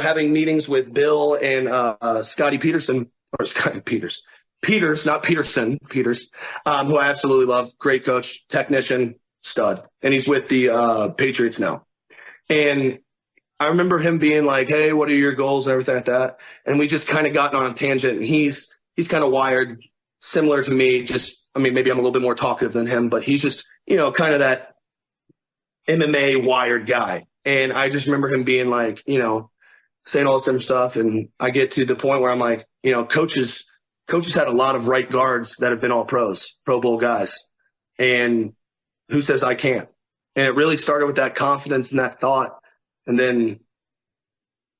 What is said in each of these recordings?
having meetings with Bill and Scotty Peterson, or Scotty Peters, not Peterson, Peters, who I absolutely love. Great coach, technician, stud. And he's with the Patriots now. And I remember him being like, hey, what are your goals and everything like that? And we just kind of gotten on a tangent. And he's kind of wired similar to me. Maybe I'm a little bit more talkative than him, but he's just, kind of that MMA wired guy. And I just remember him being like, saying all this different stuff. And I get to the point where I'm like, coaches had a lot of right guards that have been all pros, Pro Bowl guys. And who says I can't? And it really started with that confidence and that thought. And then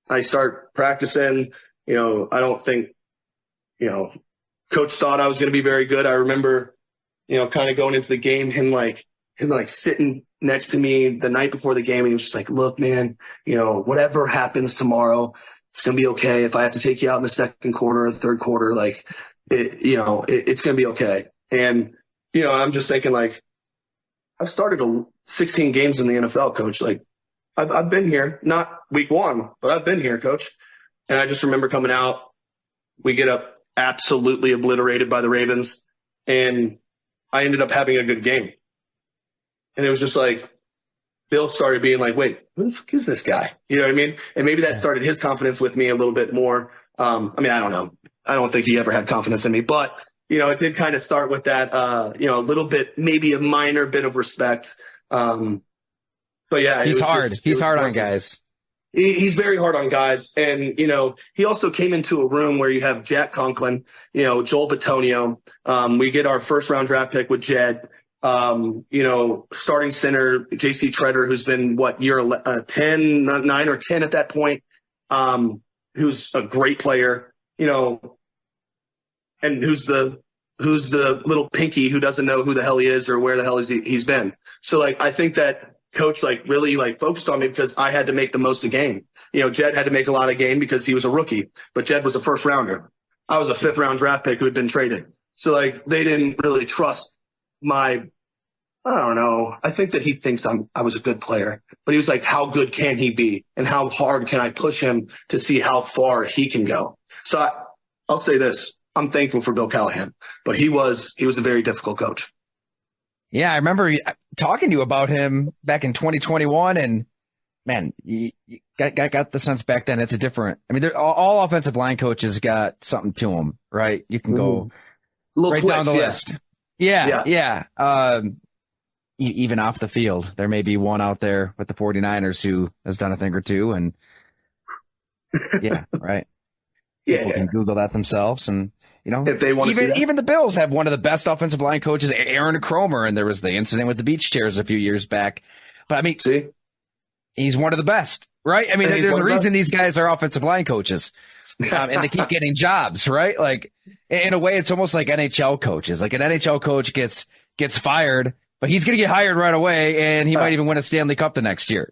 I start practicing. I don't think, coach thought I was going to be very good. I remember, kind of going into the game, him sitting next to me the night before the game. And he was just like, look, man, whatever happens tomorrow, it's going to be okay. If I have to take you out in the second quarter or the third quarter, it's going to be okay. And, I'm just thinking I've started 16 games in the NFL, coach. I've been here, not week one, but I've been here, coach. And I just remember coming out, we get up absolutely obliterated by the Ravens, and I ended up having a good game. And it was just Bill started being like, wait, who the fuck is this guy? You know what I mean? And maybe that started his confidence with me a little bit more. I don't know. I don't think he ever had confidence in me, but it did kind of start with that, a little bit, maybe a minor bit of respect. But yeah, he's hard. He's hard on guys. He's very hard on guys. And, he also came into a room where you have Jack Conklin, Joel Bitonio. We get our first round draft pick with Jed. Starting center, JC Treader, who's been year 10, 9 or 10 at that point. Who's a great player, and who's the little pinky who doesn't know who the hell he is or where the hell he's been. So I think that coach really focused on me because I had to make the most of game. Jed had to make a lot of game because he was a rookie, but Jed was a first rounder. I was a 5th round draft pick who had been traded. So they didn't really trust I don't know. I think that he thinks I was a good player, but he was like, how good can he be? And how hard can I push him to see how far he can go? So I'll say this. I'm thankful for Bill Callahan, but he was a very difficult coach. Yeah, I remember talking to you about him back in 2021, and man, you got the sense back then it's a different. All offensive line coaches got something to them, right? You can go right down the list. Yeah. Even off the field, there may be one out there with the 49ers who has done a thing or two, and yeah, right. People can Google that themselves, and if they want to even the Bills have one of the best offensive line coaches, Aaron Cromer, and there was the incident with the beach chairs a few years back. But he's one of the best, right? There's a reason these guys are offensive line coaches, and they keep getting jobs, right? In a way, it's almost like NHL coaches. An NHL coach gets fired, but he's going to get hired right away, and he might even win a Stanley Cup the next year.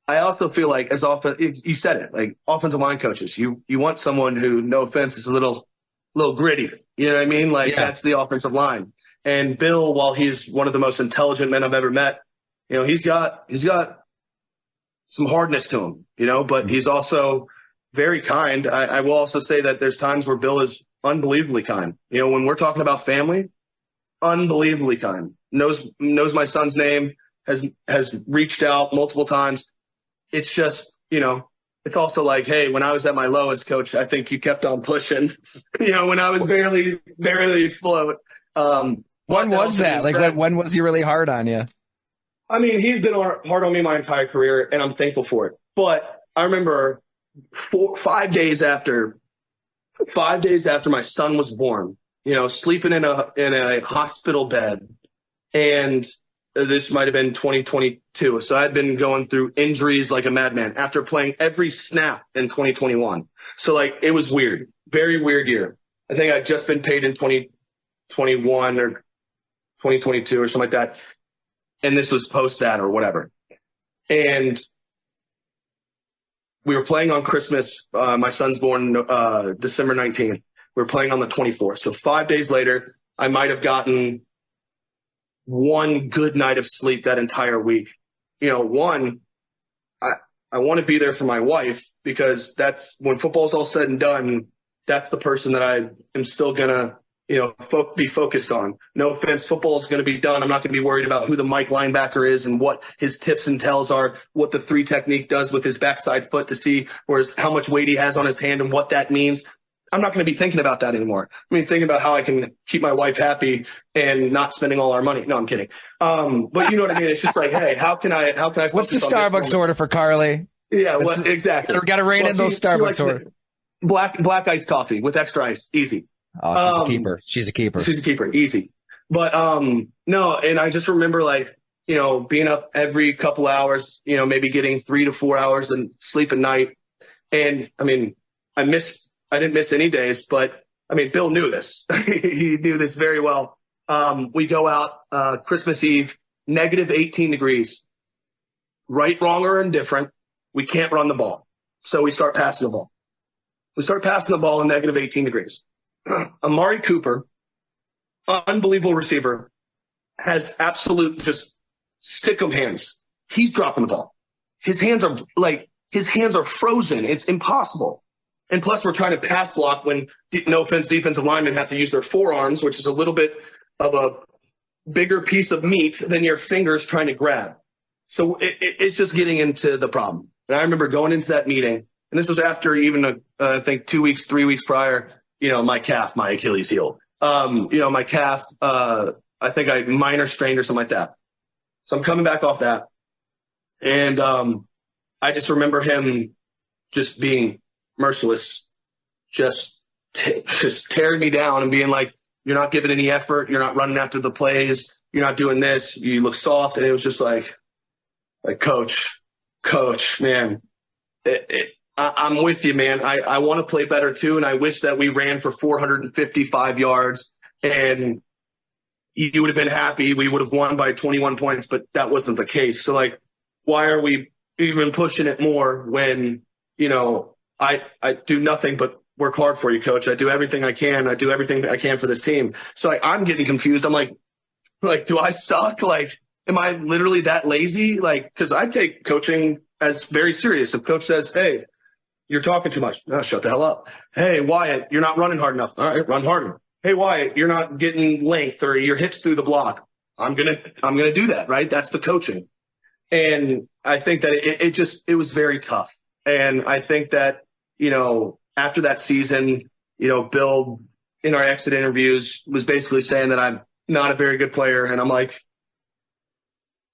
I also feel as often you said it, offensive line coaches, you want someone who, no offense, is a little gritty. You know what I mean? That's the offensive line. And Bill, while he's one of the most intelligent men I've ever met, he's got some hardness to him, but he's also very kind. I will also say that there's times where Bill is unbelievably kind. When we're talking about family, unbelievably kind. Knows my son's name, has reached out multiple times. It's just, it's also hey, when I was at my lowest, coach, I think you kept on pushing, when I was barely afloat. When was that? When was he really hard on you? He's been hard on me my entire career, and I'm thankful for it. But I remember 5 days after my son was born, sleeping in a hospital bed, and this might have been 2022. So I'd been going through injuries like a madman after playing every snap in 2021. So it was weird, very weird year. I think I'd just been paid in 2021 or 2022 or something like that. And this was post that or whatever. And we were playing on Christmas. My son's born December 19th. We were playing on the 24th. So 5 days later, I might have gotten one good night of sleep that entire week. I want to be there for my wife, because that's when football's all said and done. That's the person that I am still gonna, be focused on. No offense, football is going to be done. I'm not going to be worried about who the Mike linebacker is and what his tips and tells are, what the 3 technique does with his backside foot to see how much weight he has on his hand and what that means. I'm not going to be thinking about that anymore. I mean, thinking about how I can keep my wife happy and not spending all our money. No, I'm kidding. But you know what I mean? It's just like, hey, how can I What's the Starbucks order for Carly? Yeah, exactly. We got to rein in those Starbucks orders. Black iced coffee with extra ice. Easy. Oh, she's a keeper. She's a keeper. Easy. But, no, and I just remember being up every couple hours, maybe getting 3 to 4 hours and sleep at night. And I mean, I didn't miss any days, but I mean, Bill knew this. He knew this very well. We go out, Christmas Eve, negative 18 degrees, right, wrong, or indifferent. We can't run the ball. So we start passing the ball. We start passing the ball in negative 18 degrees. Amari Cooper, unbelievable receiver, has absolute just stick-em hands. He's dropping the ball. His hands are frozen. It's impossible. And plus we're trying to pass block when, no offense, defensive linemen have to use their forearms, which is a little bit of a bigger piece of meat than your fingers trying to grab. So it's just getting into the problem. And I remember going into that meeting, and this was after even, I think 2 weeks, 3 weeks prior, my Achilles heel. My calf, I think I minor strained or something like that. So I'm coming back off that. And, I just remember him just being merciless, just tearing me down and being like, you're not giving any effort. You're not running after the plays. You're not doing this. You look soft. And it was just like coach, man, I'm with you, man. I want to play better too. And I wish that we ran for 455 yards and you would have been happy. We would have won by 21 points, but that wasn't the case. So why are we even pushing it more when, I do nothing but work hard for you, coach. I do everything I can. I do everything I can for this team. So I'm getting confused. I'm like, do I suck? Am I literally that lazy? Cause I take coaching as very serious. If coach says, hey, you're talking too much. Oh, shut the hell up. Hey, Wyatt, you're not running hard enough. All right, run harder. Hey, Wyatt, you're not getting length or your hips through the block. I'm going to do that, right? That's the coaching. And I think that it was very tough. And I think that, after that season, Bill in our exit interviews was basically saying that I'm not a very good player. And I'm like,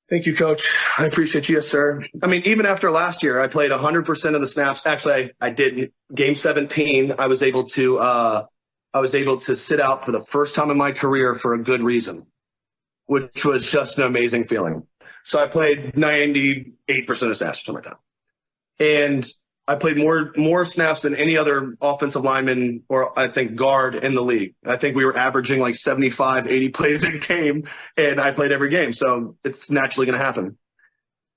thank you, coach. I appreciate you. Yes, sir. I mean, even after last year, I played 100% of the snaps. Actually, I didn't. Game 17, I was able to sit out for the first time in my career for a good reason, which was just an amazing feeling. So I played 98% of snaps, something like that. And I played more snaps than any other offensive lineman or I think guard in the league. I think we were averaging 75, 80 plays a game, and I played every game. So it's naturally going to happen.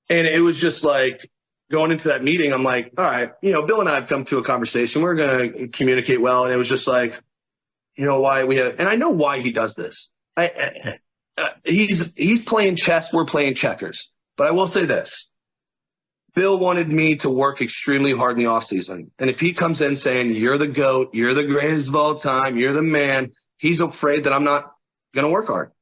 And it was just going into that meeting, I'm like, all right, Bill and I have come to a conversation. We're going to communicate well. And it was just why and I know why he does this. He's playing chess. We're playing checkers. But I will say this. Bill wanted me to work extremely hard in the offseason. And if he comes in saying, you're the GOAT, you're the greatest of all time, you're the man, he's afraid that I'm not going to work hard.